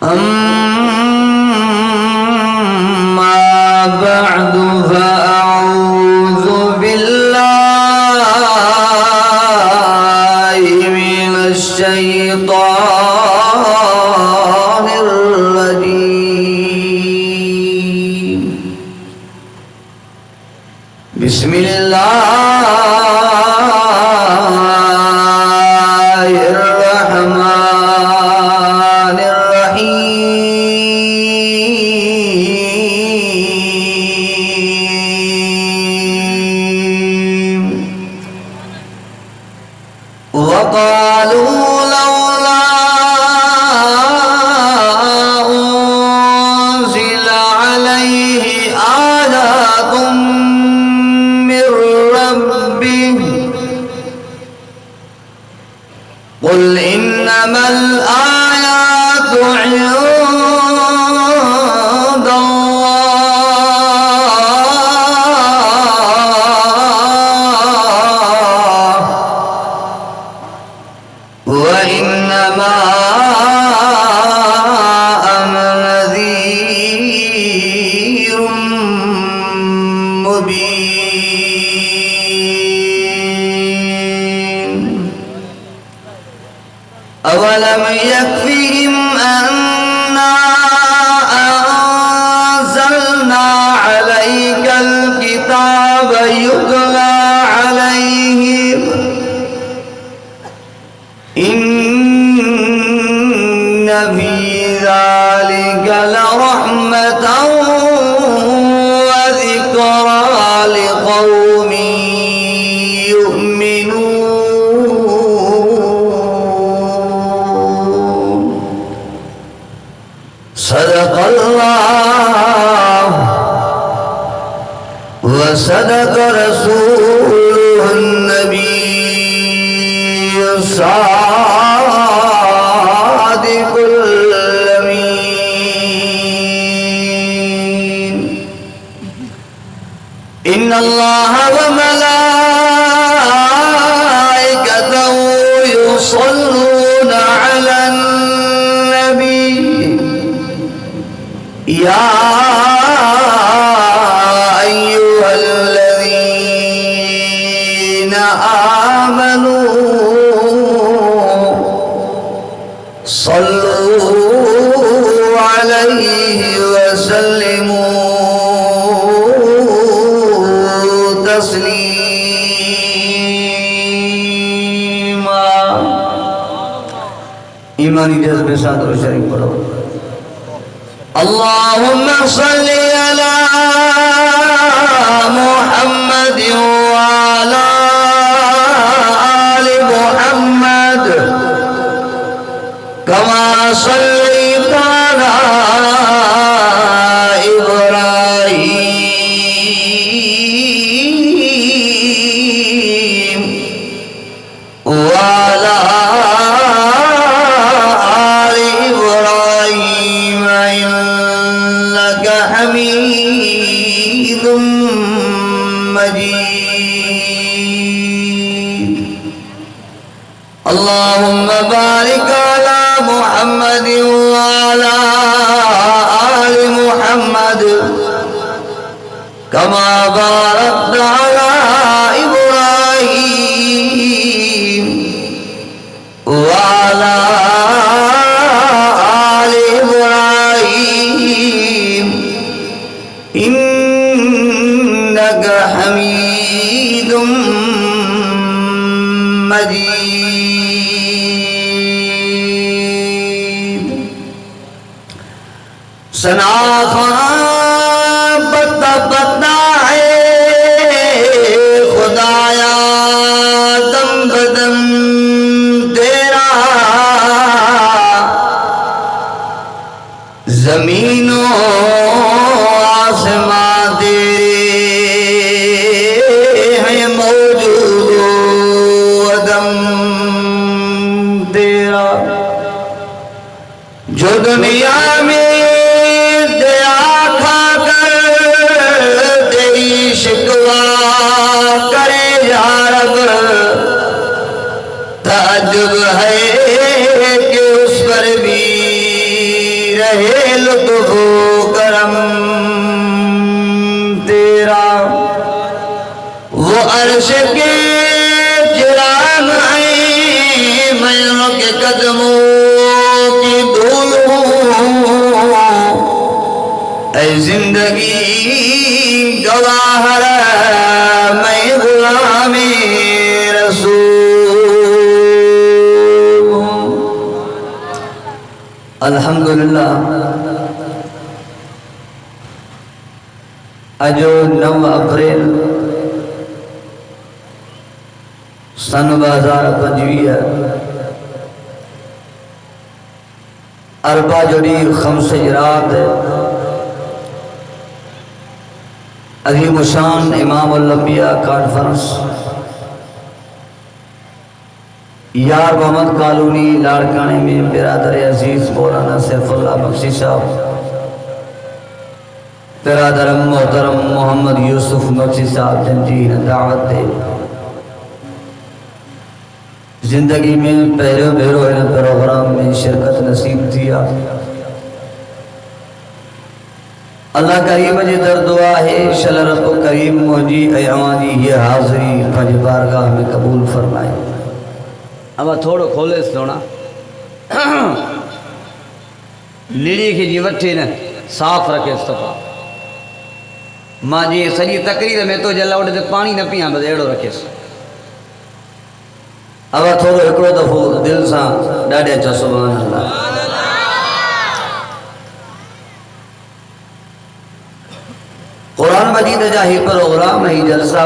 أما بعد فأعوذ بالله من الشيطان الرجيم بسم الله الرحمن الرحيم وقالوا لولا أنزل عليه آيات من ربه قل إنما الآيات عند الله وإنما أنا نذير مبين أولم يكفهم أنا أنزلنا عليك الكتاب يتلى عليهم إن في ذلك لرحمة وذكرى لقوم يؤمنون صدق الله وصدق رسوله النبي الصادق الأمين إن الله وملائكته يصلون على النبي يا أيها الذين آمنوا صلوا عليه وسلموا تسليما إيماني جذب صادر شريف پڑھو اللهم صل على محمد وعلى آل محمد كما صليت على إبراهيم وعلى آل إبراهيم إنك حميد مجيد اللهم بارك على محمد وعلى آل محمد كما باركت على إبراهيم وعلى آل إبراهيم إنك حميد مجيد सना पता पता है खुदाया दम बदम तेरा जमीनों आसमां तेरे हैं मौजूद अदम तेरा जो दुनिया में शिकवा करे या रब ताज्जुब है कि उस पर भी रहे लुत्फ करम तेरा, वो अर्श के चिराग हैं, मैं उनके कदमों की धूल हूँ। ऐ जिंदगी गवाहर मैं गुलामे रसूल हूँ। अल्हम्दुलिल्लाह अजो 9 अप्रैल सन 2025 अरबा जोड़ी खम्स रात अज़ीम शान इमाम उल-अंबिया कॉन्फ्रेंस यार मोहम्मद कॉलोनी लाड़काने में बिरादर अजीज मौलाना सैफुल्लाह बख्शी साहब, बिरादर मोहतरम मोहम्मद यूसुफ बख्शी साहब जिनकी दावत दे जिंदगी में पहले भेरो इन प्रोग्राम में शिरकत नसीब थिया। अल्लाह करीम जी दर दुआ है शल रब करीम मुझी अवानी ये हाज़री पंज बारगाह में कबूल फरमाए। अब थोड़ो खोले सोना लीड़ी की जी वठी न साफ रखे सफ़ा मां जी सॼी तकरीर में तो जला उठ ते पानी न पिया बस अहिड़ो रखेस। अब थोड़ो हिकिड़ो दफ़ो दिल सां ॾाढे चओ सुभान अल्लाह। कुरान मजीद जा ही प्रोग्राम ही जलसा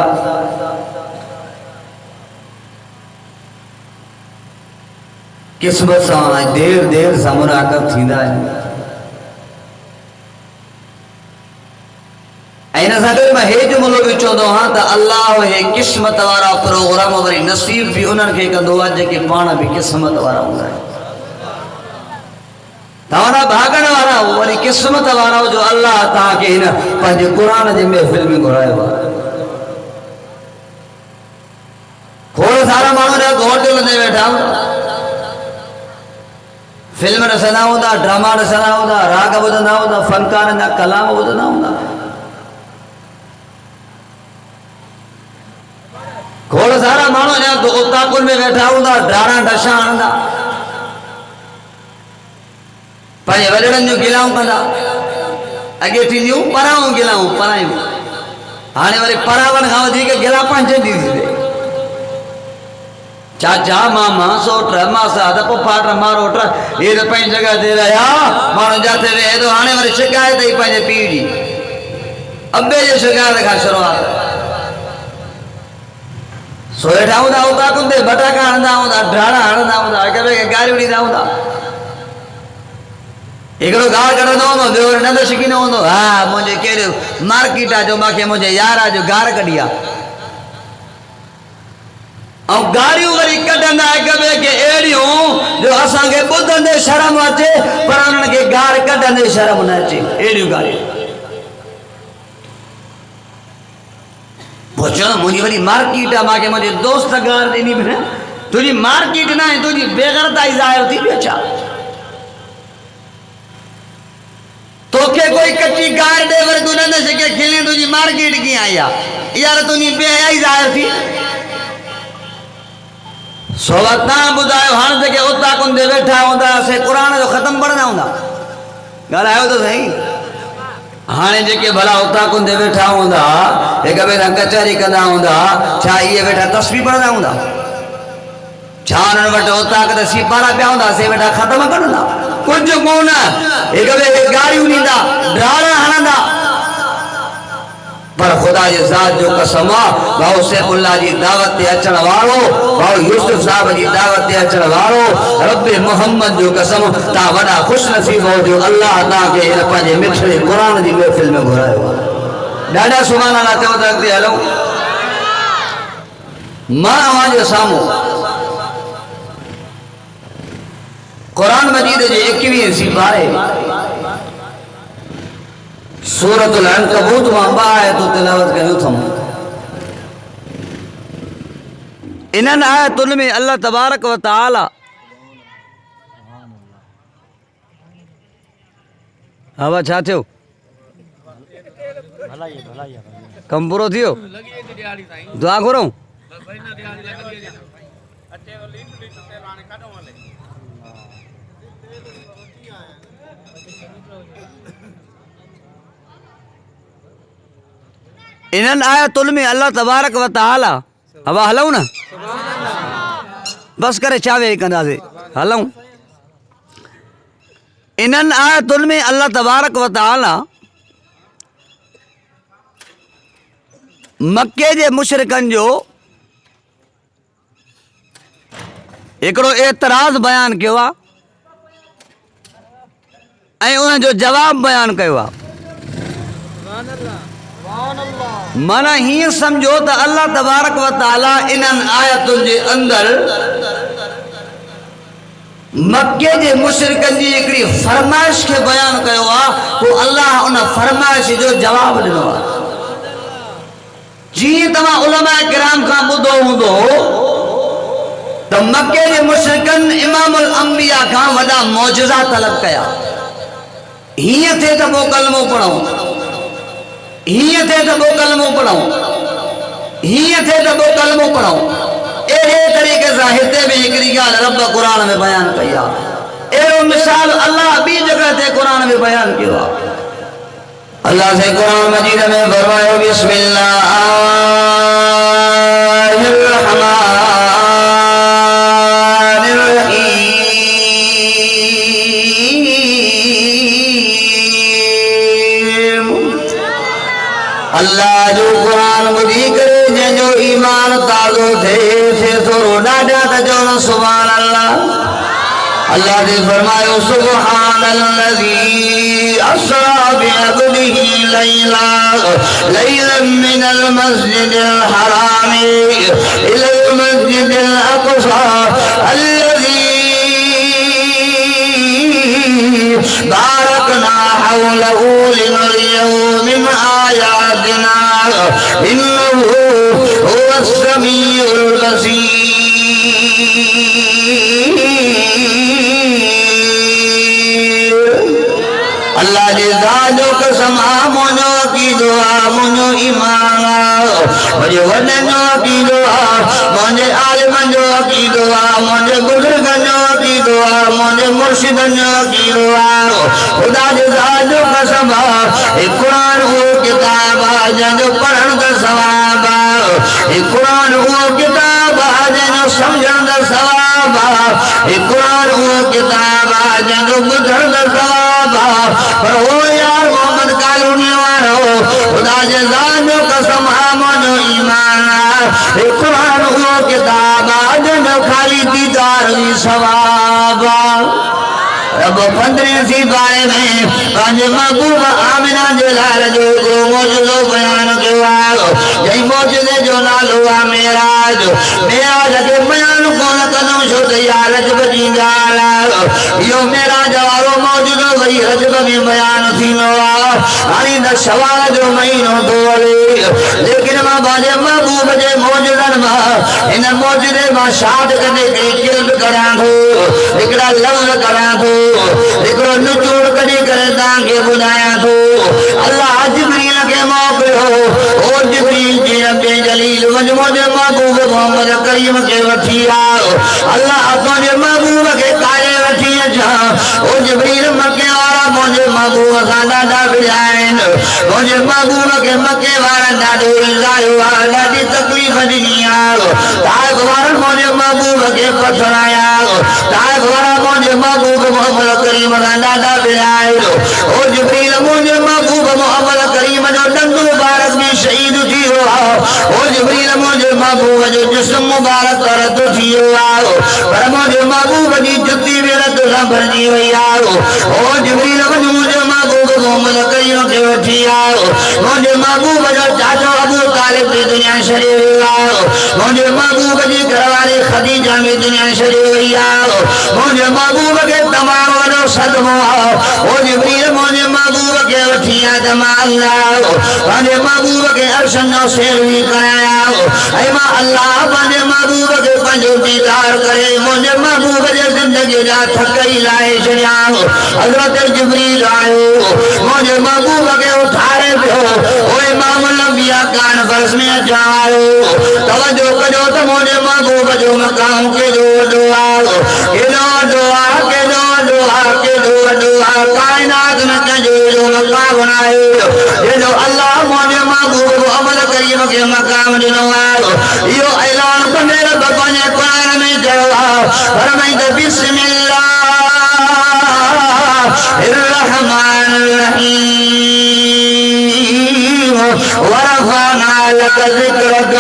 किस्मत सां देर देर सां मुनाक़ब थींदा आहिनि। इन सां गॾु मां हे जुमिलो बि चवंदो आहियां त अल्लाह हे क़िस्मत वारा प्रोग्राम वरी नसीब बि उन्हनि खे कंदो आहे जेके पाण बि क़िस्मत वारा हूंदा आहिनि। तव्हां भागण वारा वरी क़िस्मत वारा जो अल्लाह तव्हांखे हिन पंहिंजे क़ुरान जे महफ़िल में घुरायो आहे। खोड़ सारा माण्हू जा होटल में वेठा हूंदा, फिल्म ॾिसंदा हूंदा, ड्रामा ॾिसंदा हूंदा, राग ॿुधंदा हूंदा, फनकारनि जा कलाम ॿुधंदा हूंदा। खोड़ सारा माण्हू जा उताकुल में वेठा हूंदा, डारा डछा हणंदा, पंहिंजे वॾड़नि जूं गिलाऊं कंदा। अॻे थींदियूं पराऊं गिलाऊं परायूं, हाणे वरी परावनि खां वधीक गिला पंहिंजनि जी थी थिए। चाचा मामा सोट मासा त पुफाट मारोट ये तो पंहिंजी जॻह ते रहिया माण्हू जिथे वेहे थो। हाणे वरी शिकायत ई पंहिंजे पीउ जी अबे जे शिकायत खां शुरूआत। सो वेठा हूंदा उताकुन ते बटाका हणंदा हूंदा, ढाणा हणंदा हूंदा, हिक ॿिए खे गारियूं ॾींदा हूंदा। हिकिड़ो गार कढंदो हूंदो, ॿियो वरी नंद शिकींदो हूंदो, हा मुंहिंजे कहिड़ो मार्केट आहे जो मूंखे मुंहिंजे यार जो गार कढी आहे। ऐं गारियूं वरी कढंदा हिक ॿिए खे अहिड़ियूं जो असांखे ॿुधंदे शर्म अचे पर उन्हनि खे गार कढंदे शर्म न अचे। अहिड़ियूं गारियूं पुछो मुंहिंजी वरी मार्केट आहे, मूंखे मुंहिंजे दोस्त गार ॾिनी भेण, तुंहिंजी मार्केट न आहे, तुंहिंजी बेगरताई ज़ाहिर थी ॿियो छा। तोखे कोई कच्ची गार ॾे वरी तूं न शिके खिले तुंहिंजी मार्केट कीअं आई आहे, इहा त तुंहिंजी बेहयाई ज़ाहिर थी। सो तव्हां ॿुधायो हाणे जेके उताकुन ते वेठा हूंदा से क़ुरान जो ख़तम पढ़ंदा हूंदा, ॻाल्हायो त सही। हाणे जेके भला उताकुन ते वेठा हूंदा हिक ॿिए सां कचहरी कंदा हूंदा, छा इहे वेठा तस्वीर पढ़ंदा हूंदा? छा उन्हनि वटि उताक ते सिपारा पिया हूंदा से वेठा ख़तम कंदा? कुझु कोन, हिक ॿिए खे गारियूं ॾींदा, ढाणा हणंदा। पर ख़ुदा जी ज़ात जो कसम आहे, भाउ सैफुल्लाह जी दावत ते अचण वारो, भाउ यूसुफ साहब जी दावत ते अचण वारो, रब मोहम्मद जो कसम तव्हां वॾा ख़ुशि नसीब हो जो अल्लाह तव्हांखे हिन पंहिंजे मिठड़े क़ुरान जी महफ़िल में घुरायो आहे। ॾाढा सुभाणे अलाह चओ त अॻिते हलूं। मां अव्हां जे साम्हूं क़ुरान मजीद जे 21 सिपारे सूरतुल अनकबूत मां 2 आयतूं तिलावत कयूं अथऊं। इन्हनि आयतुनि में अल्लाह तबारक व तआला हवा छा थियो कम पूरो थियो दुआ घुरूं इन्हनि आयतुनि में अल्लाह तबारक व तआला हवा हलूं न बस करे छा वेही कंदासीं हलूं इन्हनि आयतुनि में अल्लाह तबारक व तआला मक्के जे मुशरिकनि जो हिकिड़ो एतराज़ बयानु कयो आहे ऐं उन जो जवाब बयानु कयो आहे माना हीअं सम्झो त अल्लाह तबारक व तआला इन्हनि आयतुनि जे अंदरि मक्के जे मुशरिकनि जी हिकिड़ी फरमाइश खे बयानु कयो आहे पोइ अल्लाह उन फरमाइश जो जवाबु ॾिनो आहे जीअं तव्हां उलमा किराम खां ॿुधो हूंदो त मक्के जे मुशरिकनि इमामुल अंबिया खां वॾा मौजज़ा तलब कया हीअं थिए त पोइ कलमो पढ़ूं हीअं थिए त पोइ कलमो पढ़ूं हीअं थिए त पोइ कलमो पढ़ूं अहिड़े तरीक़े सां हिते बि हिकिड़ी ॻाल्हि रब क़ुरान में बयानु कई आहे अहिड़ो मिसाल अल्लाह ॿी जॻह ते क़ुरान में बयानु कयो आहे अल्लाह से कुरान मजीद में फरमायो बिस्मिल्लाहिर रहमानिर रहीम अल्लाह जो कुरान ॿुधी करे जंहिंजो ईमान ताज़ो थिए थोरो ॾाढा त चवनि सुभान अल्लाह अल्लाह ने फरमायो सुब्हानल्लज़ी अस्रा बिअब्दिही लैलन मिनल मस्जिदिल हराम इलल मस्जिदिल अक़सा अल्लज़ी बारकना हौलहु लिनुरियहु मिन आयातिना इन्नहु हुवस समीउल बसीर अल्लाह जी ज़ात कसम मुंहिंजो की दुआ मुंहिंजो ईमान मुंहिंजे वॾनि जो की दुआ मुंहिंजे आलिमनि जो की दुआ मुंहिंजे बुज़ुर्गनि जो की दुआ मुंहिंजे मुर्शिदनि जो की दुआ ख़ुदा जी ज़ात कसम हे क़ुरान उहो किताब आहे जंहिंजो पढ़ण त सवाब आहे हे क़ुरान उहो किताब आहे जंहिंजो सम्झण त सवाब आहे हे क़ुरान उहो किताब आहे जंहिंजो ॿुधण त सवाब आहे पर ओ यार मोहम्मद कालूनी वारो ख़ुदा जे ज़ात जो कसम आहे मुंहिंजो ईमान आहे हे क़ुरान उहो किताब आहे जंहिंजो ख़ाली दीदार जी सवाब आहे रब 15वीं पारे में पंहिंजे महबूब आमिना जे लाल जो मौजूदो बयान कयो आहे जंहिं मौजूदे जो नालो आहे मेराज मेराज खे बयान कोन कंदुमि छो त इहा रजब जी ॻाल्हि आहे इहो मेराज वारो मौजूदो वरी रजब में बयानु थींदो आहे हाणे त शवाल जो महीनो थो हले लेकिन मां पंहिंजे महबूब जे मौजूदनि मां हिन मौजूदे मां शाद कॾहिं किल्ब करां थो हिकिड़ा लफ़्ज़ करां थो हिकिड़ो निचोड़ कढी करे तव्हांखे ॿुधायां थो अल्लाह जिब्रील खे मोकिलियो ओ जिब्रील जी रब जलील मुंहिंजे महबूब मोहम्मद करीम खे वठी आओ अल्लाह तुंहिंजे महबूब खे कारे वठी अचां ओ जिब्रील मके वारा मुंहिंजे महबूब सां ॾाढा विया आहिनि मुंहिंजे महबूब खे मके वारा ॾाढो इज़ायो आहे ॾाढी तकलीफ़ ॾिनी आहे ताइफ़ वारा मुंहिंजे महबूब खे पथराया ताइफ़ वारा मुंहिंजे महबूब मोहम्मद करीम सां ॾाढा विया आहिनि ओ जिब्रील मुंहिंजे महबूब मोहम्मद करीम जो ॾंदु मुबारक में शहीद थी वियो आहे ओ जिब्रील मुंहिंजे महबूब जो जिस्म मुबारक रद थी वियो आहे पर मुंहिंजे महबूब जी जुती बि रद सां भरिजी वई आहे ओ जिब्रील मुंहिंजे महबूब मोहम्मद करीम खे वठी आयो मुंहिंजे महबूब जो चाचो अबू तालिब बि दुनिया छॾे वियो आहे मुंहिंजे महबूब जी घरवारी ख़दीजा बि दुनिया छॾे वई आहे मुंहिंजे महबूब खे तमामु वॾो सदमो ओ जिब्रील मुझे महबूब के उठिया दमाल पंहिंजे महबूब के अर्शन जो सेवी कराया ऐ मां अल्लाह पंहिंजे महबूब के पंहिंजो दीदार करे मुझे महबूब जे जिंदगी जा थकई लाए छॾिया हज़रत जिब्रील आयो मुझे महबूब के उठारे पियो ओ इमाम अंबिया कॉन्फ्रेंस में अचायो तवज्जो कजो त मुझे महबूब जो मकाम के जो दुआ कायनात में कजो जो मकाम बनाए ये जो अल्लाह मुझे महबूब अमल करीम के मकाम दिनो यो ऐलान बने रब ने कुरान में जवा फरमाइंदा बिस्मिल्लाह الرحمن الرحيم ورفعنا لك ذكرك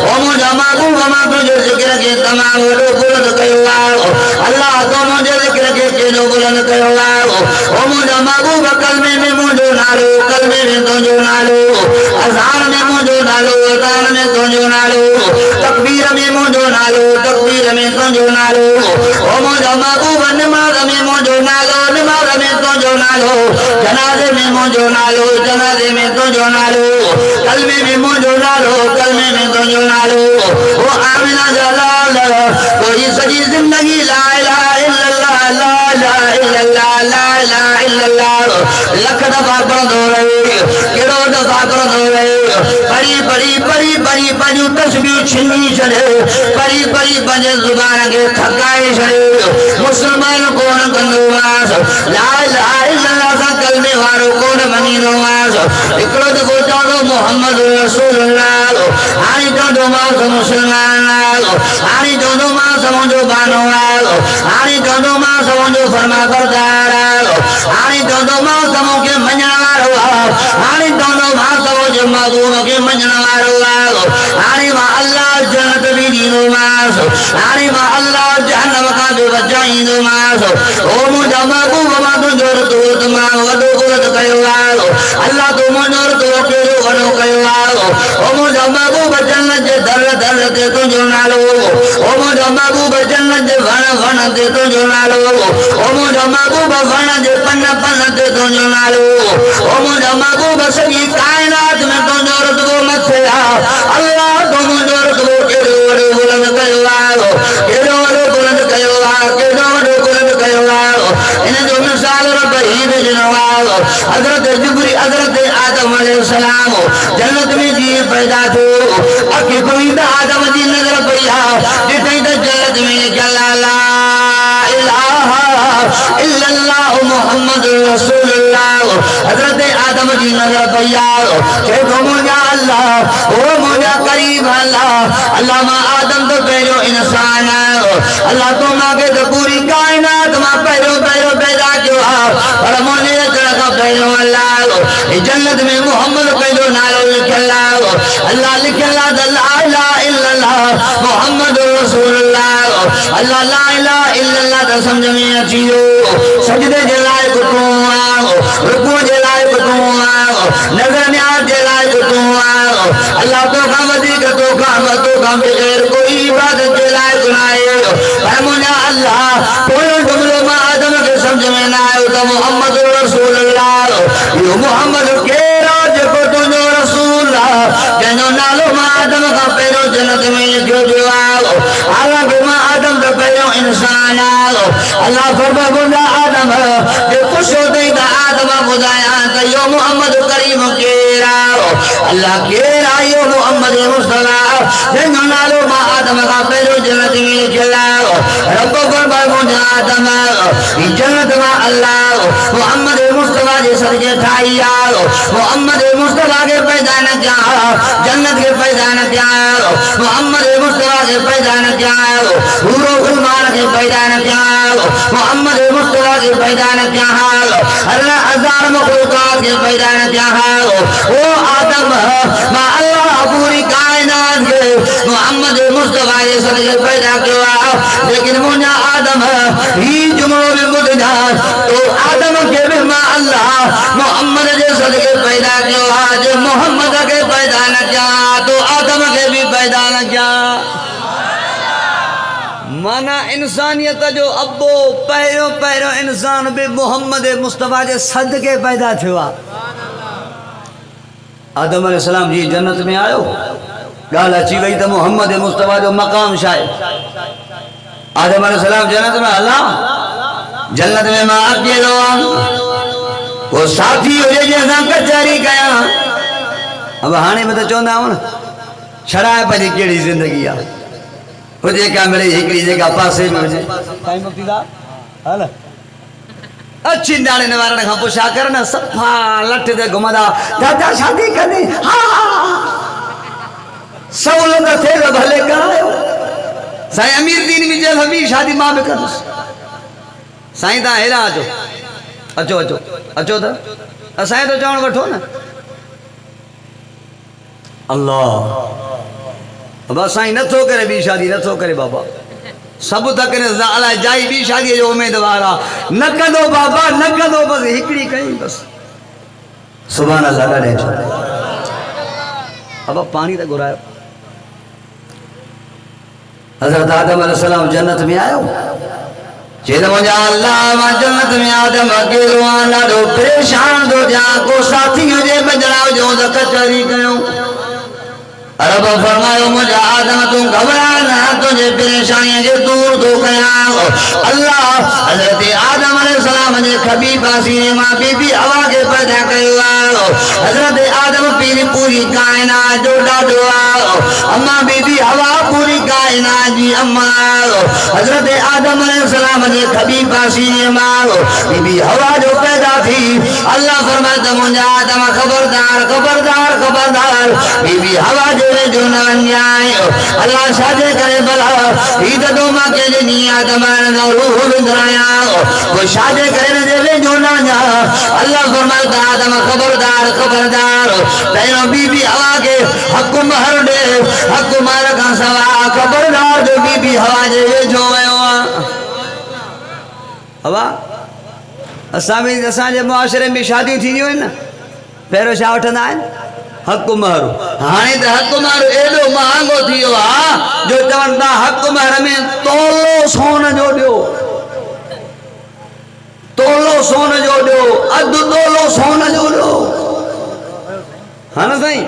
ومجھے محبوب ما تجھے ذکر کے تمام بلند کہا اللہ تو مجھے ذکر کے جو بلند کہا ومجھے محبوب کلمے میں مجھے نالو کلمے میں تجھے نالو اذان میں مجھے نالو اذان میں تجھے نالو تکبیر میں مجھے نالو تکبیر میں تجھے نالو ومجھے محبوب نماز میں مجھے نالو نماز में तो जो नालो जनाजे में मुझो नालो जनाजे में तो जो नालो कलमे में मुझो नालो कलमे में तो जो नालो वो आमिना जलाल कोई सजी जिंदगी ला इलाहा इल्लल्लाह ला इलाहा इल्लल्लाह ला इलाहा इल्लल्लाह लख दफा पढ़ रहे केड़ो दफा पढ़ रहे बड़ी बड़ी बड़ी बड़ी बड़ी तस्बीह छिनी छड़े बड़ी बड़ी बजे जुबान के थकाए छड़े मुसलमान कोन कंदो वास ला इलाहा इल्लल्लाह सा कलमे वारो कोन मनीनो वास एकड़ो दफो चवंदो मोहम्मद रसूलुल्लाह हाणे चवंदो मां मुसलमान हाणे चवंदो मां समझो बानो हाणे चवंदो मां समझो फरमा बरदार हाणे चवंदो मां समो के मञण वारो हाणे चवंदो मां समझो महबूब के मञण वारो हाणे मां अल्लाह जन्नत भी ॾींदो मांस हाणे मां अल्लाह जहन्नम खां बि बचाईंदो मांस ओ मुंहिंजा महबूब मां तुंहिंजो रुतबो तमामु वॾो बुलंद कयो आहे अल्लाह तूं मुंहिंजो रुतबो कहिड़ो वॾो कयो आहे ओ मुंहिंजा महबूब जन्नत जे दर दर ते तुंहिंजो नालो ओ मुंहिंजा महबूब जन्नत जे वण वण ते तुंहिंजो नालो ओ मुंहिंजा महबूब वण जे पन पन ते तुंहिंजो नालो ओ मुंहिंजा महबूब सॼी काइनात में तुंहिंजो रुतबो मथे आहे अल्लाह तूं मुंहिंजो रुतबो कहिड़ो वॾो बुलंद कयो आहे कहिड़ो वॾो बुलंद कयो आहे कहिड़ो वॾो बुलंद कयो आहे इन जो मिसाल रब ही ॾिनो आहे हज़रत जिब्रील हज़रत आदम अलैहिस्सलाम जन्नत में जीअं पैदा थियो अखि खोली त आदम जी नज़र पई आहे ॾिठई त जन्नत में लिखियल ला इलाहा इल्लल्लाह मुहम्मद रसूलुल्लाह हज़रत आदम जी नज़र पई आहे चए मुंहिंजा अल्लाह ओ मुंहिंजा करीब अल्लाह अल्लाह मां आदम तो पहिरियों इंसान अल्लाह तो मूंखे त पूरी काइनात मां पहिरियों पहिरियों पैदा कयो आहे पर मुंहिंजे अचण खां पहिरियों अल्लाह जन्नत में मोहम्मद पंहिंजो नालो लिखियल आहे अल्लाह लिखियल आहे त ला इलाहा इल्लल्लाह मुहम्मद रसूलुल्लाह अल्लाह ला इलाहा इल्लल्लाह त सम्झ में अची वियो सजदे जे लाइ तूं आहे रुकू जे लाइ तूं आहे नज़र न्याज़ जे लाइ तूं आहे अल्लाह तोखां वधीक तोखां बग़ैर कोई इबादत जे लाइ नाहे पर मुंहिंजा अल्लाह पोयों जुमिलो मां आदम खे सम्झ में न आयो त मुहम्मद रसूलुल्लाह इहो मुहम्मद केरु जेको तुंहिंजो रसूल आहे जंहिंजो नालो मां आदम खां पहिरियों जन्नत में लिखियो वियो आहे हालांकि मां आदम त पहिरियों इंसान आहे अल्लाह फरमाए मुंहिंजा आदम जे पुछियो अथई त आदम ॿुधायां त इहो मुहम्मद करीम केरु आहे अल्लाह केरु आहे इहो मुहम्मद मुस्तफ़ा जंहिंजो नालो मां आदम खां पहिरियों जन्नत में लिखियल आहे रब फरमाए मुंहिंजा आदम ही जन्नत मां अल्लाह मुहम्मद मुस्तफ़ा जे सदके ठाही आहे मुहम्मद मुस्तफ़ा के पैदा न किया जन्नत के पैदा न किया मोहम्मद मुस्तफा के पैदा न किया हूरो गुलमान के पैदा न किया मोहम्मद मुस्तफा के पैदा न किया अल्लाह हजार मखलूकात के पैदा न किया वो आदम मा अल्लाह पूरी कायनात के मोहम्मद मुस्तफा के सदके पैदा किया लेकिन मुन्ना आदम ही जुमलो में बुझा तो आदम के भी मा अल्लाह मोहम्मद के सदके पैदा किया जो मोहम्मद के पैदा न किया तो आदम के भी पैदा न किया माना इंसानियत जो अब्बो पहिरियों पहिरियों इंसान बि मोहम्मद मुस्तफ़ा जे सदके पैदा थियो आहे। आदम अलैहिस्सलाम जी जन्नत में आयो, ॻाल्हि अची वई त मोहम्मद मुस्तफ़ा जो मक़ाम छा आहे। आदम अलैहिस्सलाम जन्नत में हला, जन्नत में मां अकेलो आहियां, को साथी हुजे जंहिंसां कचहरी कयां। अब हाणे में त चवंदा आहियूं न छड़ाए पंहिंजी कहिड़ी ज़िंदगी आहे, हुजे का मिले हिकिड़ी जगह पासे में हुजे। साईं मुफ्ती साहब हल अच्छी नाले निवारण खां पोइ छा कर न सफ़ा लठ ते घुमंदा, दादा शादी कंदी, हा सहूलियत थिए त भले करायो। साईं अमीर दीन में चयो बि शादी मां बि कंदुसि। साईं तव्हां हेॾां अचो अचो अचो अचो त असांजे त चवणु वठो न। अल्लाह बाबा साईं नथो करे ॿी शादी, नथो करे बाबा, सभु त करे अलाए जाई ॿी शादीअ जो उमेदवार आहे, न कंदो बाबा न कंदो, बसि हिकिड़ी कई बसि। सुभान अल्लाह ॾाढे बाबा पाणी त घुरायो। हज़रत आदम अलैहिस्सलाम जन्नत में आयो, चए मुंहिंजा अल्लाह मां जन्नत में आदम अकेलो आहियां, ॾाढो परेशान थो थियां, को साथी हुजे बजड़ा हुजे त कचहरी कयूं। रब फरमायो मुंहिंजा आदम तूं घबरा न, तुंहिंजे परेशानीअ खे दूर थो कयां। अल्लाह हज़रत आदम अलैहिस्सलाम जे खबी पासीने मां बीबी हवा खे पैदा कयो आहे। हज़रत आदम पूरी काइनात जो ॾाढो आहे, अम्मा बीबी हवा पूरी काइनात जी अम्मा। हज़रत आदम अलैहिस्सलाम जे खबी पासीने मां बीबी हवा जो पैदा थी। अल्लाह फरमाए त मुंहिंजा आदम खबरदार खबरदार खबरदार, बीबी हवा जे जो न वञाए। अल्लाह छाजे करे भला ही त तो मां के ॾिनी आदम जो रूह विंदराया, को छाजे करे न देवे जो न वञा। अल्लाह फरमाए त आदम खबरदार खबरदार, पहिरियों बीबी हवा के हक़ महर ॾे, हक़ महर खां सवा खबरदार जो बीबी हवा जे वेझो वियो आहे। हवा असांजे मुआशरे में शादियूं थींदियूं आहिनि न, पहिरियों छा वठंदा आहिनि? हक़ महर। हाणे त हक़ महर एॾो महांगो थी वियो आहे जो चवनि था हक़ महर में तोलो सोन जो ॾियो, तोलो सोन जो ॾियो, अधु तोलो सोन जो ॾियो। हा न साईं,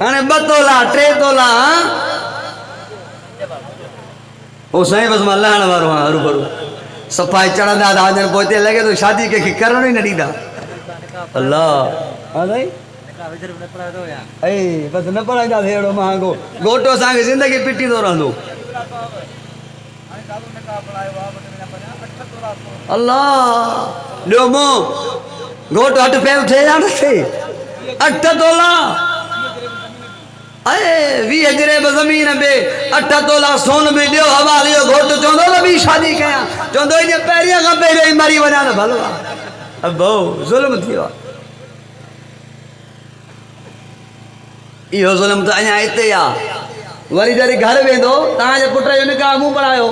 हाणे 2 तोला 3 तोला। ओ साईं बसि मां लहण वारो आहियां, हरू भरू सफ़ाई चढ़ंदा था वञनि, पोइ हिते लॻे थो शादी कंहिंखे करण ई न ॾींदा। अल्लाह हा साईं बसि न पढ़ाईंदासीं अहिड़ो महांगो, घोटो असांखे ज़िंदगी पिटींदो रहंदो। अल्लाह ॾियो मूं घोटु हटि फेल थिए या न थिए, 8 तोला 20 जरे ज़मीन में 8 तोला सोन बि ॾियो। हवाले जो घोटु चवंदो न ॿी शादी कयां, चवंदो इन पहिरियों खां पहिरियों ई मरी वञा त भलो आहे। अबो ज़ुल्म थी वियो आहे, इहो ज़ुल्म त अञा हिते आहे। वरी जॾहिं घर वेंदो, तव्हांजे पुट जो निकाह मूं पढ़ायो,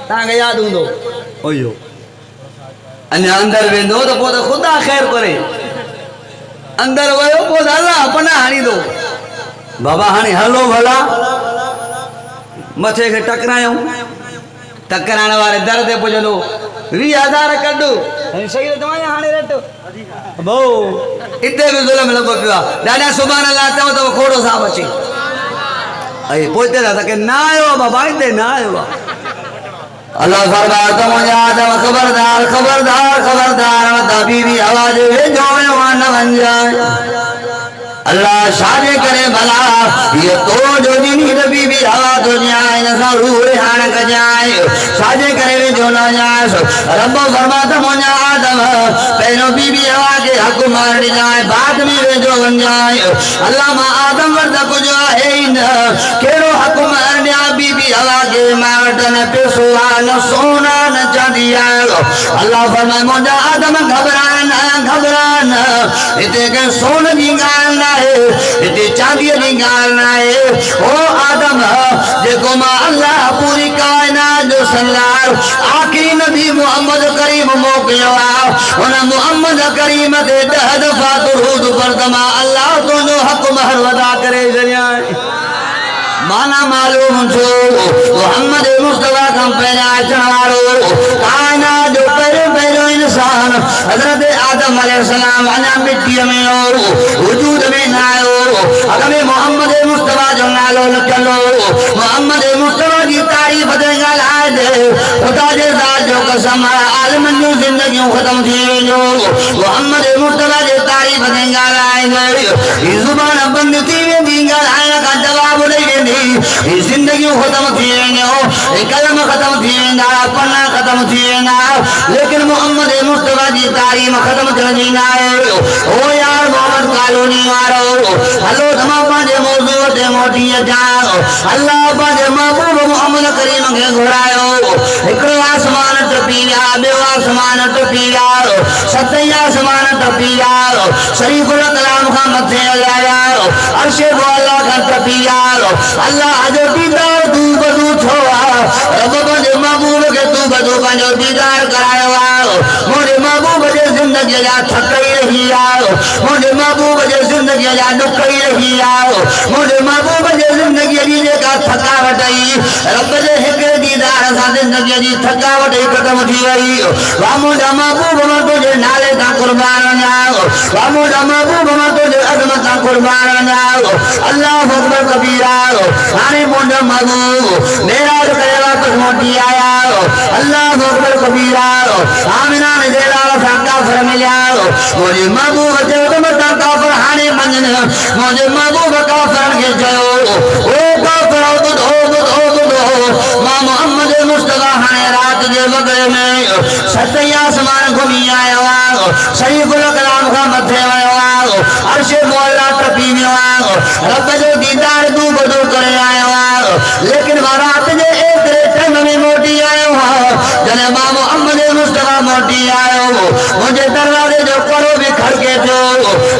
तव्हांखे यादि हूंदो ओयो। अञा अंदरि वेंदो त पोइ त ख़ुदा ख़ैर करे, अंदरि वियो पोइ त अल्लाह पनाह हणींदो। बाबा हाणे हलो भला मथे खे टकरायूं, टकराइण वारे दर ते पुॼंदो, 20,000 कढ सही तव्हां हाणे रट भाऊ, हिते बि ज़ुल्म लॻो पियो आहे। ॾाढा सुभाणे अलाह चओ त खोड़ो साहब अचे पोइ हिते था की न आयो आहे बाबा, हिते न आयो आहे। अल्लाह फरमाए त मुंहिंजा आदम खबरदार खबरदार खबरदार, बीबी हवा जे वेझो वियो आहे न वञजाए। अल्लाह छाजे करे भला ये तो जो ॾिनी त बीबी हवा तो न्याय न सां रूह रिहाण कजाए, छाजे करे जो न न्यास। रब फरमाए त मुंहिंजा आदम पहिरियों बीबी हवा के हक़ मार ॾिजाए, बाद में वेझो वञाए। अल्लाह मां आदम वटि त कुझु आहे ई न, कहिड़ो हक़ मार ॾियां बीबी हवा के, मां वटि न पैसो आहे न सोना न चांदी आहे। अल्लाह फरमाए मुंहिंजा आदम घबराए न घबराए न, हिते के सोन जी ॻाल्हि न आहे, हिते चांदीअ जी ॻाल्हि न आहे। ओ आदम जेको मां अल्लाह पूरी काइनात जो सरदार आख़िरी नबी मोहम्मद करीम मोकिलियो आहे, हुन मोहम्मद करीम ते 10 दफ़ा दुरूद पढ़ त मां अल्लाह तुंहिंजो हक़ महर अदा करे छॾियां। माना मालूम छो मोहम्मद मुस्तफा कम पैदा अचण वारो काना जो पहिरियों इंसान हजरत आदम अलैहिस्सलाम अञा मिट्टीअ में हो वजूद में न आयो अॻ में मोहम्मद मुस्तफा जो नालो लिखियलु मोहम्मद मुस्तफा जी तारीफ़ ते ॻाल्हाए दे ख़ुदा जे ज़ात जो कसम आलमनि जूं ज़िंदगियूं ख़तम थी वेंदियूं मोहम्मद मुस्तफा जे तारीफ़ ते ॻाल्हाए दे ही ज़ुबान बंदि थी वेंदी ॻाल्हाइण खां जवाब ॾेई वेंदी ही ज़िंदगियूं ख़तम थी वेंदियूं ही कलम ख़तम थी वेंदा पन्ना ख़तम थी वेंदा लेकिन मोहम्मद मुस्तफा जी तारीफ़ ख़तम थियणी न आहे ओ यार मोहम्मद कॉलोनी वारो हलो तमां पंहिंजे मौज़ूअ ते मोटी अचां अल्लाह पंहिंजे महबूब मोहम्मद करीम खे घुरायो हिकिड़ो आसमान टपी विया ॿियो आसमान टपी विया सतई आसमान टपी विया शरीफ़ुल कलाम खां मथे हलाया अर्शे को अल्लाह खां टपी विया अल्लाह जो दीदार तू बदू छो रब पंहिंजे महबूब खे तू बदू पंहिंजो दीदार करायो मुंहिंजे महबूब जे ज़िंदगीअ जा थक ई रही मुंहिंजे महबूब जे ज़िंदगीअ जा ॾुख ई रही मुंहिंजे महबूब जे ज़िंदगीअ जी जेका थकावट आई रब जे हिकु दीदार सां ज़िंदगीअ जी थकावट ई ख़तम थी वई वाह मुंहिंजा महबूब मां तुंहिंजे नाले तां क़ुर्बान वञा वाह मुंहिंजा महबूब मां तुंहिंजे अज़मत तां क़ुर्बान वञा अल्लाह अकबर कबीरा हाणे मुंहिंजा महबूब मेराज करे वापसि मोटी आया अल्लाह अकबर कबीरा आमिना ने दे लाल सां काफ़िर मिलिया मुंहिंजे महबूब चयो त मतां काफ़िर हाणे मञनि मुंहिंजे महबूब काफ़िरनि खे चयो ओ काफ़िर ॿुधो मां मोहम्मद मुस्तफा हाणे रात जे वॻे में सतई आसमान घुमी आयो शरीफ़ुल कलाम खां मथे वियो अर्श मोहल्ला टपी वियो रब जो दीदार तू बदो करे आयो लेकिन मां रात जे एतिरे टाइम में मोटी आयो जॾहिं मां मोहम्मद मुस्तफा मोटी आयो मुंहिंजे दरवाज़े जो करो बि खड़के थियो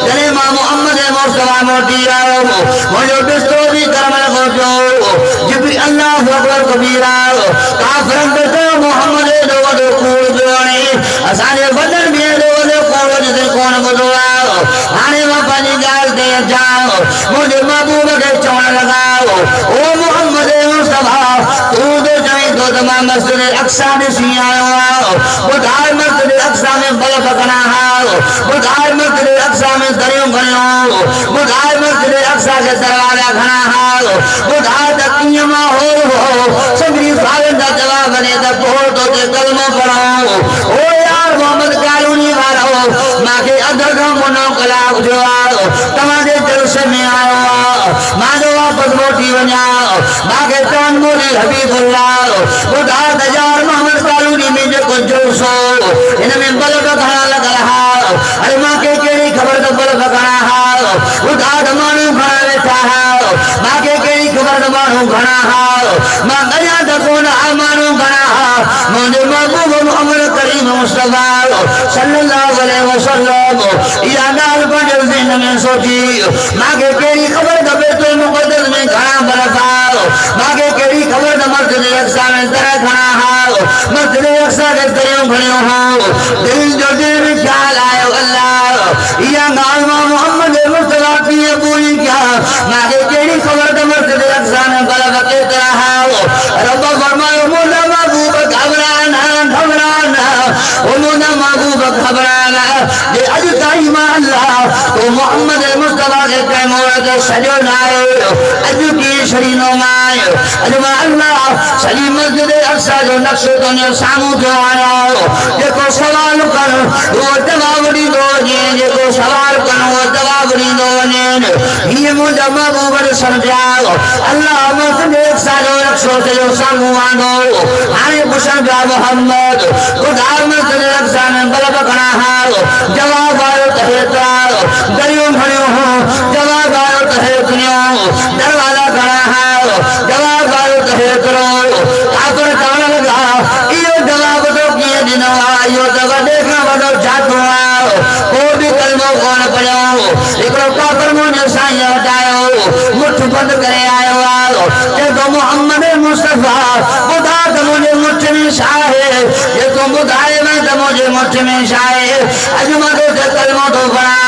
जॾहिं मां मोहम्मद मुस्तफा मोटी आयो मुंहिंजो बिस्तरो बि कर्म लॻो थियो जिबरी अल्लाह अकबर कबीरा काफ़िरनि ते चयो मोहम्मद जो वॾो कूड़ पियो हणे असांजे वॾनि बि एॾो वॾो कूड़ जिते कोन ॿुधो हाणे मां पंहिंजी ॻाल्हि ते अचां मुंहिंजे महबूब खे चवणु लॻा ओ मोहम्मद मुस्तफा तूं त चईं थो त मां मस्जिद अक्सा ॾिसी आयो ॿुधाए मस्जिद अक्सा में बल्ब घणा ॿुधाए मस्जिद अक्सा में दरियूं घणियूं ॿुधाए मस्जिद अक्सा जे दरवाजा घणा ॿुधाए त कीअं माहौल हो सभिनी सुवालनि जा जवाब ॾे त पोइ तोखे कलमो पढ़ो ओ यार मोहम्मद कॉलोनी वारो मूंखे अध खां मुनो कलाक थियो तव्हांजे जलसे में आयो मां जो वापसि मोटी वञा मूंखे चवनि मोली हबीबुल्लाह ॿुधाए त यार मोहम्मद कॉलोनी में जेको जुलसो हिन में बल्ब घणा लॻल अरे मूंखे कहिड़ी ख़बर त बल्ब घणा ॿुधाए त माण्हू घणा वेठा मूंखे कहिड़ी ख़बर त माण्हू घणा मां ॻाल्हायां त कोन माण्हू घणा मुंहिंजे महबूब मोहम्मद करीम मुस्तफा सल्लल्लाहु अलैहि वसल्लम इहा ॻाल्हि पंहिंजे ज़हन में सोची मूंखे कहिड़ी ख़बर त बैतुल मुक़द्दस में घणा बर्फ़ मूंखे कहिड़ी ख़बर त मस्जिद अक्सा में दर घणा मस्जिद अक्सा के दरियूं घणियूं दिल जो दिल में ख़्याल आयो अल्लाह इहा ॻाल्हि मां मोहम्मद मुस्तफा कीअं पूरी कया मूंखे कहिड़ी ख़बर त मस्जिद अक्सा में बर्फ़ केतिरा रब फरमायो मुंहिंजा महबूब घबराना मुंहिंजा महबूब घबराना जे अॼु ताईं मां अल्लाह तो मोहम्मद मुस्तफा के कंहिं मोहर ते छॾियो न आहे अॼु कीअं छॾींदो मां अॼु मां अल्लाह सॼी मस्जिद अक्सा जो नक्शो तुंहिंजे साम्हूं थियो आणियो जेको सवाल कर उहो जवाब ॾींदो वञे जेको सवाल कर उहो जवाब ॾींदो वञे हीअं मुंहिंजा महबूब सम्झा अल्लाह मस्जिद अक्सा जो नक्शो तुंहिंजो साम्हूं आंदो हाणे पुछण पिया मोहम्मद ॿुधाए मस्जिद अक्सा में बल्ब घणा जवाब आयो त हेतिरा दरियूं घणियूं जवाब आयो त हेतिरियूं दरवाजा घणा जवाब आयो त हेतिरो काफ़िर चवण लॻा इहो जवाब तो कीअं ॾिनो आहे इहो त वॾे खां वॾो जादू आहे को बि कलमो कोन पढ़ियो हिकिड़ो काफ़िर मुंहिंजे साईं वटि आयो मुठ बंदि करे आयो आहे चए मोहम्मद मुस्तफा ॿुधाए त मुंहिंजे मुठ में छा आहे जेको ॿुधाए त मुंहिंजे मुठ में छा आहे अॼु मां तोखे कलमो थो पढ़ां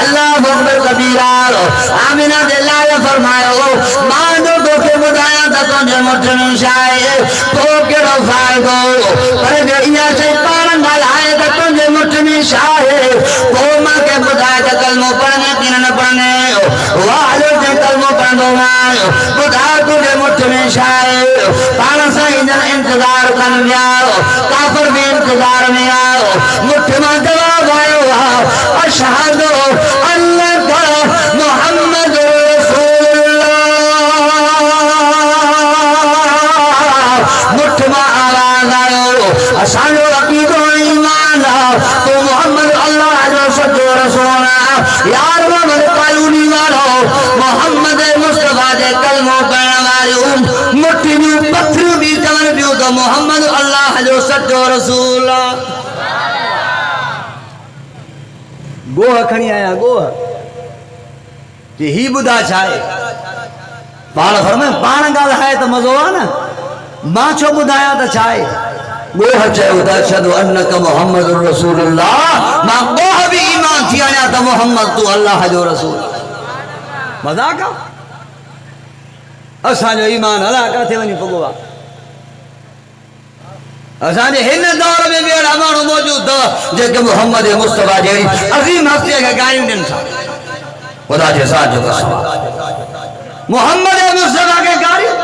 अल्लाह अकबर कबीरा आमिना जे लाल फरमायो मां जो तोखे के बुधाया त तुझे मुठ में शाये तो केड़ो फायदो पर जे इया से पाण ॻाल्हाए त तुझे मुठ में शाये तो मां के बुधाए त कलमो पढ़ने कि न पढ़ने वालो जे कलमो पढ़ंदो आहियो बुधा तुझे मुठ में शाये पाण सां ईंदड़ इंतजार कनि पिया काफ़िर भी इंतजार में आयो मुठ मां जवाब आयो अशहदु अन्नका मुहम्मद मुठ मां आवाज आयो असांजो अक़ीदो ईमान तो मोहम्मद अल्लाह जो सच्चो रसूल यार मोहम्मद कालूनी वारो मोहम्मद मुस्तफा जे कलमो पढ़ण वारियूं मुट्ठी में पत्थर भी चवनि पियूं तो मोहम्मद अल्लाह जो सच्चो रसूल गोह खणी आया गोह कि ही बुधा छाए पाण फरमाए पाण ॻाल्हाए त मज़ो आहे न मां छो ॿुधायां त छाए गोह चयो त अशहदु अन्नका मुहम्मदुर रसूलुल्लाह मां गोह बि ईमान थी आहियां त मुहम्मद तू अल्लाह जो रसूल मज़ाक आहे असांजो ईमान अला किथे वञी पुॻो आहे असांजे हिन दौर में अहिड़ा माण्हू मौजूद अथव जेके मोहम्मद मुस्तफा जहिड़ी अज़ीम हस्तीअ खे गारियूं ॾियनि था ख़ुदा जे ज़ात जो कसम मोहम्मद मुस्तफा खे गारियूं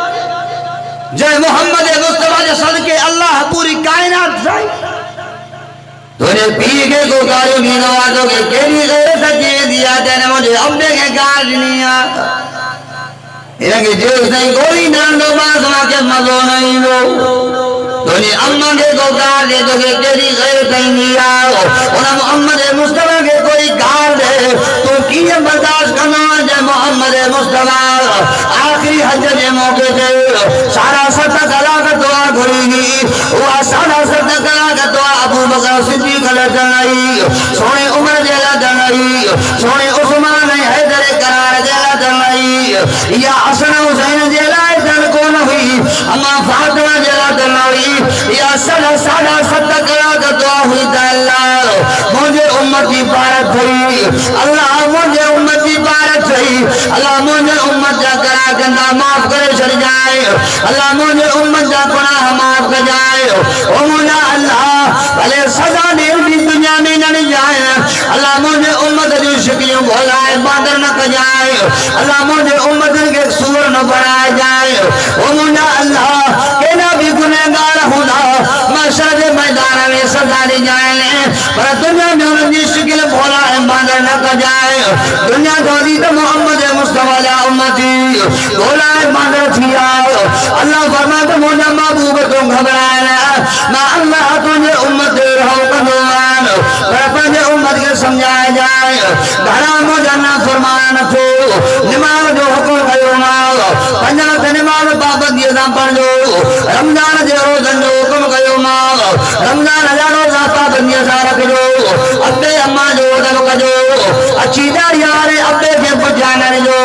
जय मोहम्मद मुस्तफा जे सदके अल्लाह पूरी कायनात ठाही तुझे पीउ खे को गारियूं ॾींदो आहे तोखे कहिड़ी ग़ैरत अची वेंदी आहे जॾहिं मुंहिंजे अम्बे खे गार ॾिनी आहे हिनखे जेसि ताईं गोली न हणंदो मांखे मज़ो न ईंदो तुझे अम्मा के को गार दे तोखे कहिड़ी ग़ैरत ईंदी आहे उन मोहम्मद मुस्तफा खे कोई गार दे तूं कीअं बर्दाश्त कंदो जंहिं मोहम्मद मुस्तफा आख़िरी हज जे मौक़े ते 7.5 कलाक दुआ घुरी हुई उहा 7.5 कलाक दुआ अबू बकर सिद्दीक़ लाइ आई सोणे उमर जे लाइ आई सोणे उस्मान ऐं हैदर करार जे लाइ आई या हसन हुसैन जे लाइ कोन हुई अम्मा फातिमा जे लाइ हुई या 7.5 कलाक दुआ हुई त अल्लाह मुंहिंजे उम्मत जी पारत थई अल्लाह मुंहिंजे उम्मत जी पारत थई अल्लाह मुंहिंजे उम्मत जा करा कंदा माफ़ करे छॾिजाए अल्लाह मुंहिंजे उम्मत जा गुनाह माफ़ कजाए ओ मुंहिंजा अल्लाह भले सज़ा ॾियणी दुनिया में न ॾिजाए अल्लाह मुंहिंजे उम्मत जूं शिकिलियूं भोलाए बांदर न कजाए अल्लाह मुंहिंजे उम्मत खे सूर न बणाए जाए ओ मुंहिंजा अल्लाह केॾा बि गुनहगार हूंदा महशर जे मैदान में सज़ा ॾिजाए पर दुनिया में उन्हनि जी शिकिल भोलाए बांदर न कजाए दुनिया चवंदी त मोहम्मद मुस्तफा जा उम्मती भोलाए बांदर थी आयो अल्लाह फरमाए त मुंहिंजा महबूब तूं घबराए न मां अल्लाह तुंहिंजे उम्मत ते रहम कंदो आहियां पर पंहिंजे उम्मत खे सम्झाए जाए घणा मुंहिंजा नाफ़रमान थो निमाज़ जो हुकुम कयो मां 5 वक़्त निमाज़ पाबंदीअ सां पढ़जो रमज़ान जे रोज़नि जो हुकुम कयो मां रमज़ान जा रोज़ा पाबंदीअ सां रखजो अबे अम्मा जो अदब कजो अच्छी दाढ़ी वारे अबे खे पुठियां न ॾिजो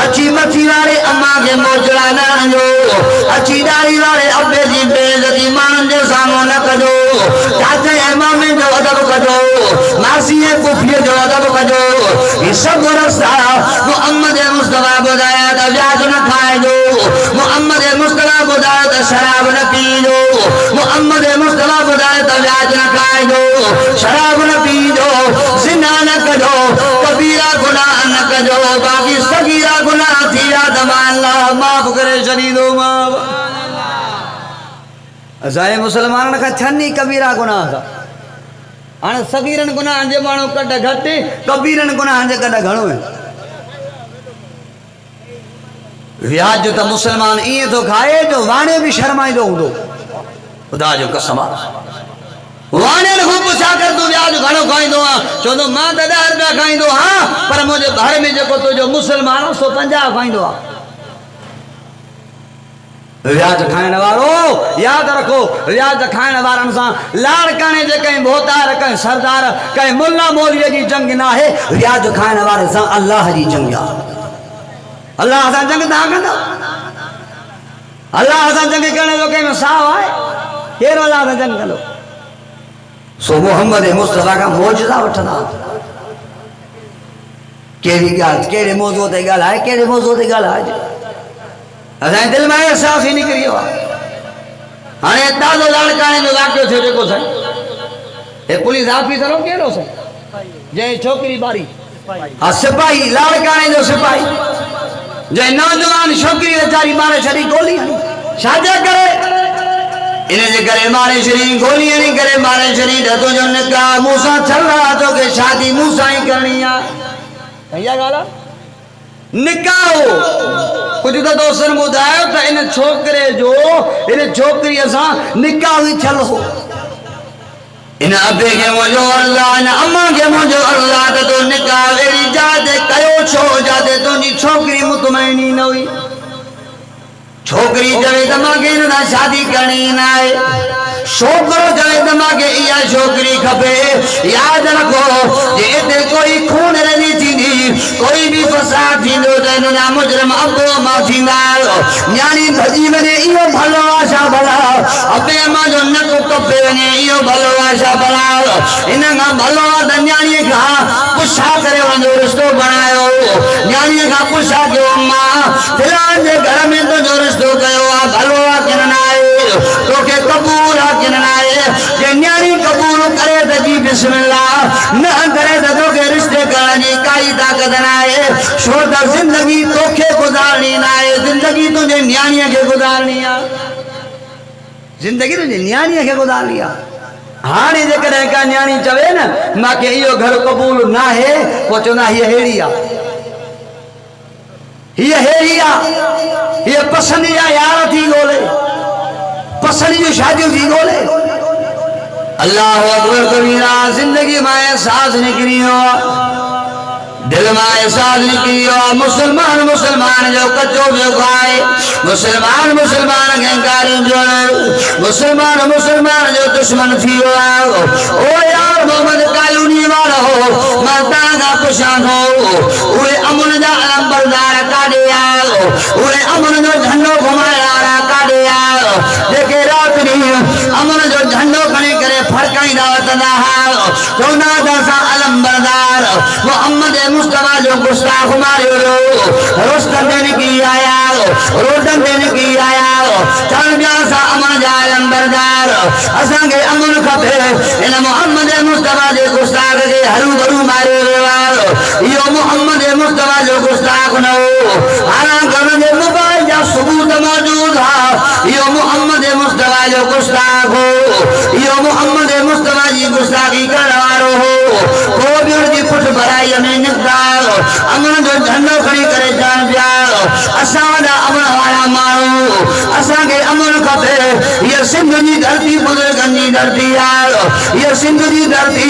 अच्छी मथी वारे अम्मा खे मोचड़ा न हणिजो अच्छी दाढ़ी वारे अबे जी बेइज़ती माण्हुनि जे साम्हूं न कजो चाचे ऐं मामे जो अदब कजो मासी ऐं पुफीअ जो अदब कजो ही सभु रस्ता मुहम्मद मुस्तफा ॿुधाया त व्याज न खाइजो मुहम्मद मुस्तफा ॿुधाया त शराब न पीजो मुहम्मद मुस्तफा ॿुधाया त व्याज न खाइजो शराब न पीजो ज़िना न कजो कबीरा गुनाह न कजो बाक़ी सगीरा गुनाह थी विया त अल्लाह माफ़ करे छॾींदो मां असांजे मुसलमाननि खां थियनि ई कबीरा गुनाह था हाणे सगीरनि गुनाहनि जे माण्हू कॾ घटि कबीरनि गुनाहनि जे कॾ घणो आहिनि व्याज त मुसलमान ईअं थो खाए जो वाणे बि शर्माईंदो हूंदो ख़ुदा जो कसम आहे वाणे खां पुछा कर तूं व्याज घणो खाईंदो आहे चवंदो मां त 10 रुपया खाईंदो हा पर मुंहिंजे घर में जेको तुंहिंजो मुसलमान 150 खाईंदो आहे व्याज खाइण वारो यादि रखो व्याज खाइण वारनि सां लाड़काणे जे कंहिं भोतार कंहिं सरदार कंहिं मुल्ला मौलवीअ जी जंग न आहे व्याज खाइण वारे सां अल्लाह जी जंग आहे अल्लाह सां जंग तव्हां कंदा अल्लाह सां जंग करण जो कंहिं में साहु आहे केरु अल्लाह सां जंग कंदो सो मोहम्मद मुस्तफा खां मौजज़ा वठंदा कहिड़ी ॻाल्हि कहिड़े मौज़ूअ ते ॻाल्हाए कहिड़े मौज़ूअ ते ॻाल्हाए असांजे दिल में एहसास ही निकिरी वियो आहे हाणे ताज़ो लाड़काणे जो वाक़ियो थियो जेको साईं हे पुलिस ऑफिसर हो कहिड़ो साईं जंहिं छोकिरी बारी हा सिपाही लाड़काणे जो सिपाही जंहिं नौजवान छोकिरी वीचारी मारे छॾी गोली हणी छाजे करे इन जे करे मारे छॾी गोली हणी करे मारे छॾी त तुंहिंजो निकाह मूंसां थियल आहे तोखे शादी मूंसां ई करणी आहे इहा ॻाल्हि आहे निकाह कुछ तो दोस्तन बुधायो तो इन छोकरे जो इन छोकरी सां निकाह ही थियल हो इन अबे के मुझो अल्लाह इन अम्मा के मुझो अल्लाह तो निकाह एड़ी जाते कयो छो जाते तुझी छोकरी मुतमईनी न हुई छोकरी चवे त मांखे इन सां शादी करणी न आहे छोकरो चवे त मांखे इहा छोकरी खपे याद रखो जे इते कोई खून रही थींदी कोई भी फसाद थींदो त इन जा मुजरिम अबो मां थींदा न्याणी भॼी वञे इहो भलो आहे छा भला अबे मां जो नक कपे वञे इहो भलो आहे छा भला इन खां भलो आहे त न्याणीअ खां पुछा करे वञो रिश्तो बणायो न्याणीअ खां पुछा कयो मां फिलहाल जे घर में तुंहिंजो रिश्तो कयो आहे भलो आहे की न आहे तोखे क़बूल आहे की न आहे जे न्याणी क़बूल करे त जी बिस्मिल्लाह न करे त तोखे रिश्ते करण जी काई ताक़त न आहे छो त ज़िंदगी तोखे गुज़ारणी न आहे ज़िंदगी तुंहिंजे न्याणीअ खे गुज़ारणी आहे ज़िंदगी तुंहिंजे न्याणीअ खे गुज़ारणी आहे हाणे जेकॾहिं का न्याणी चवे न मूंखे इहो घर क़बूल न आहे पोइ चवंदा हीअ अहिड़ी आहे हीअ अहिड़ी आहे हीअ पसंदि जा यार थी ॻोल्हे पसंदि जूं शादियूं थी ॻोल्हे अल्लाह अकबर कबीरा ज़िंदगी में एहसास निकिरी वियो आहे दिल में एहसास निकिरी वियो आहे मुसलमान मुसलमान जो कचो पियो खाए मुसलमान मुसलमान खे गारियूं ॾियण मुसलमान मुसलमान जो दुश्मन थी वियो आहे ओ यार मोहम्मद कालूनी वारो मां तव्हां खां पुछां थो उहे अमन जा अलमबरदार काॾे आयो उहे अमन जो झंडो घुमाइण वारा काॾे आयो जेके राति ॾींहुं अमन जो झंडो खणी करे फड़काईंदा वठंदा हुआ चवंदा त असां अलमबरदार मोहम्मद मुस्तफा जो गुस्ताख मारियो रोस्तन ते निकिरी आया रोडन ते निकिरी आया चवण पिया असां अमन जा अलमबरदार असांखे अमन खपे इन मोहम्मद मुस्तफा जे गुस्ताख खे हरू भरू मारियो वियो आहे इहो मोहम्मद मुस्तफा जो गुस्ताख न हो हालांकि हुन जे मोबाइल जा सबूत मौजूद हा इहो मोहम्मद मुस्तफा जो गुस्ताख हो इहो मोहम्मद मुस्तफा जी गुस्ताखी करण वारो हो को बि हुनजी पुठ भराईअ में निकिताल अमन जो झंडो खणी करे चवण पिया असां वॾा अमन वारा माण्हू असांखे अमन खपे हीअ सिंध जी धरती बुज़ुर्गनि जी धरती आहे हीअ सिंध जी धरती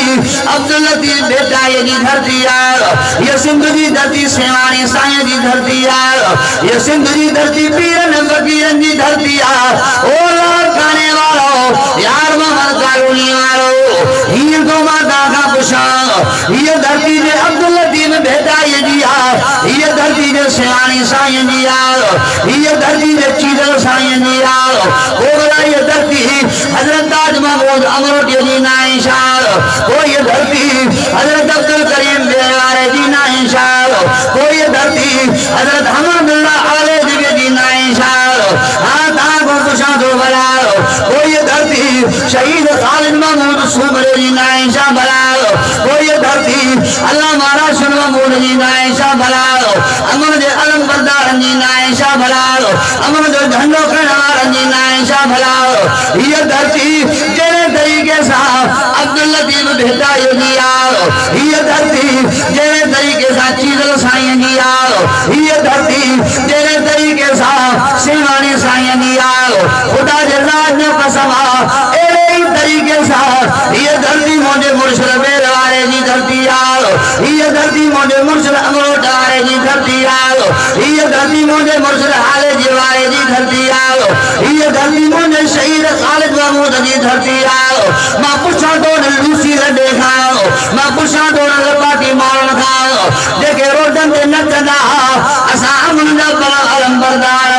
अब्दुल लतीफ़ बेटाईअ जी धरती आहे हीअ सिंध जी धरती सेवाणी साईं जी धरती आहे हीअ सिंध जी धरती पीरनि फ़क़ीरनि जी धरती आहे ओ लाड़काणे वारो यार मोहम्मद कालूनी वारो हीअ तो मां तव्हां खां पुछां हीअ धरती जे अब्दुल लतीफ़ बेटाईअ जी आहे हीअ धरती जे सेवाणी साईं जी आहे हीअ धरती जे चीदल साईं जी आहे कोबरा हीअ धरती हज़रत ताज महमूद अमरोटीअ जी नाई शाल को हीअ धरती हज़रत अब्दुल करीम बेवारे जी नाई शाल को हीअ धरती हज़रत हमीदुल्लाह आले जी नाई शाल हाँ तव्हां खां पुछां थो भला को हीअ धरती शहीद ख़ालिद महमूद सूबरे जी नाई शाह भला को हीअ धरती अल्लामा राशिद महमूद जी नाई शाह भला अमन जे अलमबरदारनि जी नाई शाह भला अमन जो झंडो खणण वारनि जी नाई शाह भला हीअ धरती जहिड़े तरीक़े सां अब्दुल लतीफ़ बेटाईअ जी आहे हीअ धरती जहिड़े तरीक़े सां चीदल साईं जी आहे हीअ धरती जहिड़े तरीक़े सां सेवाणी साईं जी आहे ख़ुदा जे राज जो कसम आहे अहिड़े ई तरीक़े सां हीअ धरती मुंहिंजे मुर्शिद बेर वारे जी धरती आहे हीअ धरती मुंहिंजे मुर्शिद अमरोट वारे जी धरती आहे हीअ धरती मुंहिंजे मुर्शिद हाले जी वारे जी धरती आहे हीअ धरती मुंहिंजे शहीद ख़ालिद महमूद जी धरती आहे मां पुछां थो लूसी रॾे खां मां पुछां थो लपाटी मारण खां जेके रोडनि ते नचंदा हुआ असां अमन जा अलमबरदार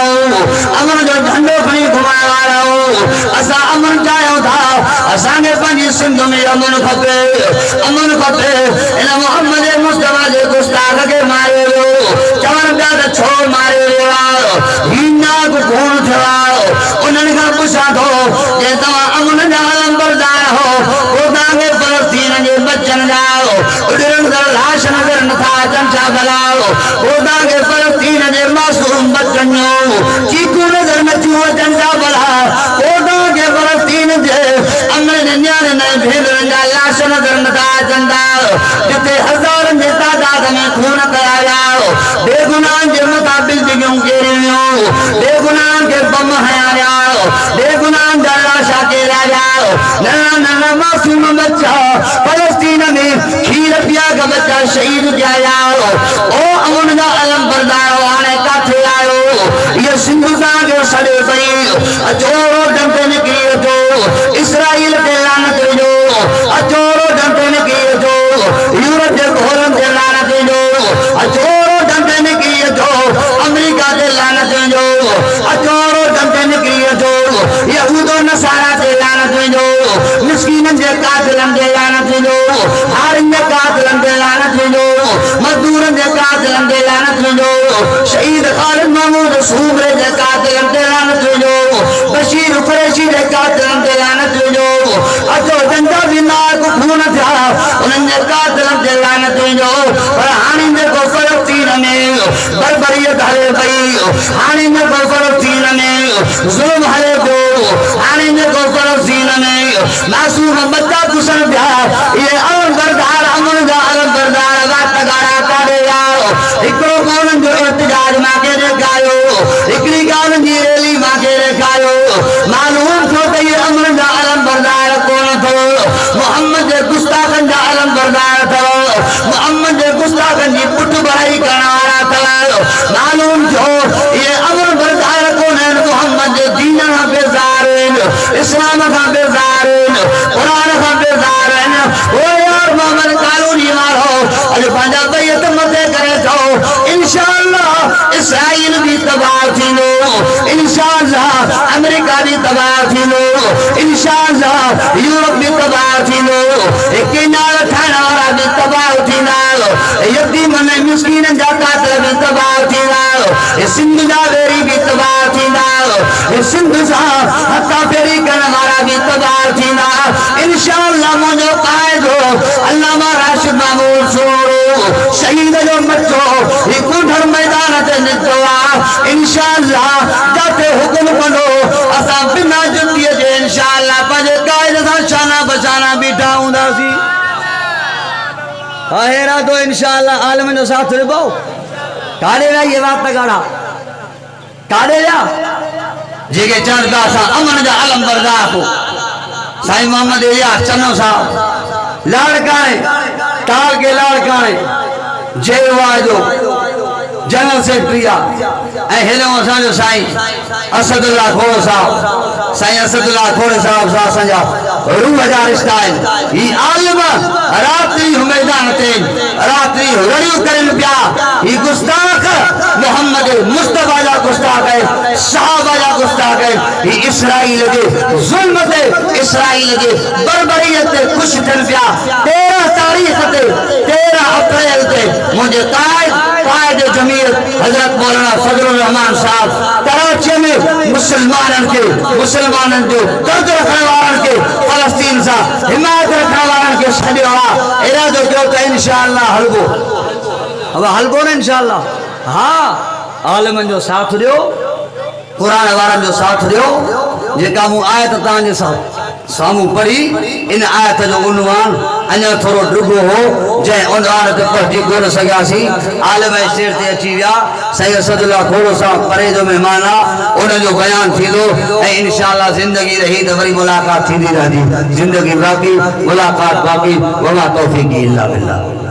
अमन जो झंडो खणी घुमाइण वारा असां अमन चाहियूं था असांखे पंहिंजी सिंध में अमन खपे इन मोहम्मद मुस्तफा जे गुस्ताख खे मारे वियो चवनि पिया त छो मारे वियो आहे हीना को खून थियो आहे उन्हनि खां पुछां थो जे तव्हां अमन जा अलमबरदार हो पोइ तव्हांखे फलस्तीन जे बचनि जा उॾड़ंदड़ लाश नज़र नथा अचनि छा भला पोइ तव्हांखे फलस्तीन जे मासूम बचनि जो चीकू नज़र नथियूं अचनि छा भला पोइ तव्हांखे फलस्तीन जे अमन जे न्याणियुनि ऐं भेनरुनि जा लाश नज़र नथा अचनि था जिते हज़ारनि जे तादाद में खून कया विया बेगुनाहनि जे मथां बिजलियूं केरियूं वियूं बेगुनाहनि खे बम हया विया बेगुनाहनि जा लाशा केरिया विया नंढा नंढा मासूम बच्चा फलस्तीन में खीर पिया का बच्चा शहीद किया विया ओ अमन जा अलमबरदार हाणे काथे आयो ये सिंधु तव्हांखे सॾे पई अचो रोडनि ते निकिरी अचो इसराइल ते लानत विझो अचो रोडनि ते निकिरी अचो यूरोप जे घोरनि ते लानत विझो अचो रोडनि ते निकिरी अचो अमेरिका ते लानत विझो अचो रोडनि ते निकिरी अचो यहूदो नसारा ते लानत विझो मिस्कीननि जे कातिलनि ते लानत विझो हारियुनि जे कातिलनि ते लानत विझो मज़दूरनि जे कातिलनि ते लानत विझो शहीद ख़ालिद महमूद सूबरे जे कातिलनि ते लानत विझो बशीर कुरैशी जे कातिलनि ते लानत विझो अचो जंहिंजा बि नायक खून थिया उन्हनि जे कातिलनि ते लानत विझो पर हाणे जेको फलस्तीन में बर्बरियत हले पई हाणे जेको फलस्तीन में ज़ुल्म हले पियो हाणे जेको फलस्तीन में मासूम बच्चा घुसनि पिया इहे अलमबरदार अमन जा अलमबरदार वातगारा काढे विया हिकिड़ो ॻाल्हि जो एहतजाज मूंखे ॾेखारियो हिकिड़ी ॻाल्हि जी रैली मूंखे ॾेखारियो मालूम थियो त इहे अमन जा अलमबरदार कोन अथव मोहम्मद जे गुस्ताखनि जा अलमबरदार अथव मोहम्मद जे गुस्ताखनि जी पुठ भराई करण वारा अथव मालूम थियो इहे अलमबरदार कोन आहिनि मोहम्मद जे दीन खां बेज़ार आहिनि इस्लाम खां बेज़ार आहिनि क़ुरान खां बेज़ार आहिनि ओ यार मोहम्मद कानूनी वारो अॼु पंहिंजा बैत मथे करे थो इंशाअल्लाह इसराइल भी तबाह थींदो इंशाअल्लाह अमेरिका भी तबाह थींदो इंशाअल्लाह यूरोप भी तबाह थींदो किनार ठाहिण वारा भी तबाह थींदा यतीमन ऐं मिस्कीननि जा कातिल भी तबाह थींदा सिंध जा वेरी भी तबाह थींदा सिंध सां हथा फेरी करण वारा भी तबाह थींदा इंशाअल्लाह मुंहिंजो क़ाइदो अल्लामा राशिद महमूद सोरो शहीद जो बच्चो ही कुंठर मैदान ते निकितो आहे इंशाअल्लाह जाते हुकुम कंदो असां बिना जुतीअ जे इंशाअल्लाह पंहिंजे क़ाइद सां शाना बशाना बीठा हूंदासीं अहिड़ा तो इंशाअल्लाह आलम जो साथ ॾिबो काॾे विया इहे वातगाड़ा काॾे विया जेके चवनि पिया असां अमन जा अलमबरदार हो साईं मोहम्मद इलियास चन्नो साहब लाड़काणे टाल के लाड़काणे जेवा जो जनरल सेक्रेटरी आहे ऐं हिन असांजो साईं असदुल्ला खोड़ साहब साईं असदुल्ला खोड़ साहब सां असांजा रूह जा रिश्ता आहिनि ही आलिम रात्रि मैदान ते रात्रि लड़ियूं करनि पिया ही गुस्ताख मोहम्मद मुस्तफा जा गुस्ताख आहिनि सहाबा जा गुस्ताख आहिनि ही इसराइल जे ज़ुल्म ते इसराइल जे बर्बरियत ते ख़ुशि थियनि पिया 13 तारीख़ ते 13 अप्रैल ते मुंहिंजे कायद जमीयत हजरत मौलाना फजलुर रहमान साहब कराची में मुसलमाननि जो दर्द रखण वारनि खे फलस्तीन सां हिमायत रखण वारनि खे छॾियो आहे इरादो कयो त इंशाअल्लाह हलबो अब हलबो न इंशाअल्लाह हा आलिमनि जो साथ ॾियो क़ुरान वारनि जो साथ ॾियो जेका मूं आयत तव्हांजे साम्हूं पढ़ी इन आयत जो उनवान अञा थोरो ॾुगो हो जंहिं उनवान ते पढ़ी कोन सघियासीं आलिम स्टेज ते अची विया साईं असदुल्ला खोड़ो साहब परे जो महिमान आहे उनजो बयानु थींदो ऐं इंशाअल्लाह ज़िंदगी रही त वरी मुलाक़ात थींदी रहंदी ज़िंदगी बाक़ी मुलाक़ात बाक़ी वमा तौफ़ीक़ी इल्ला बिल्लाह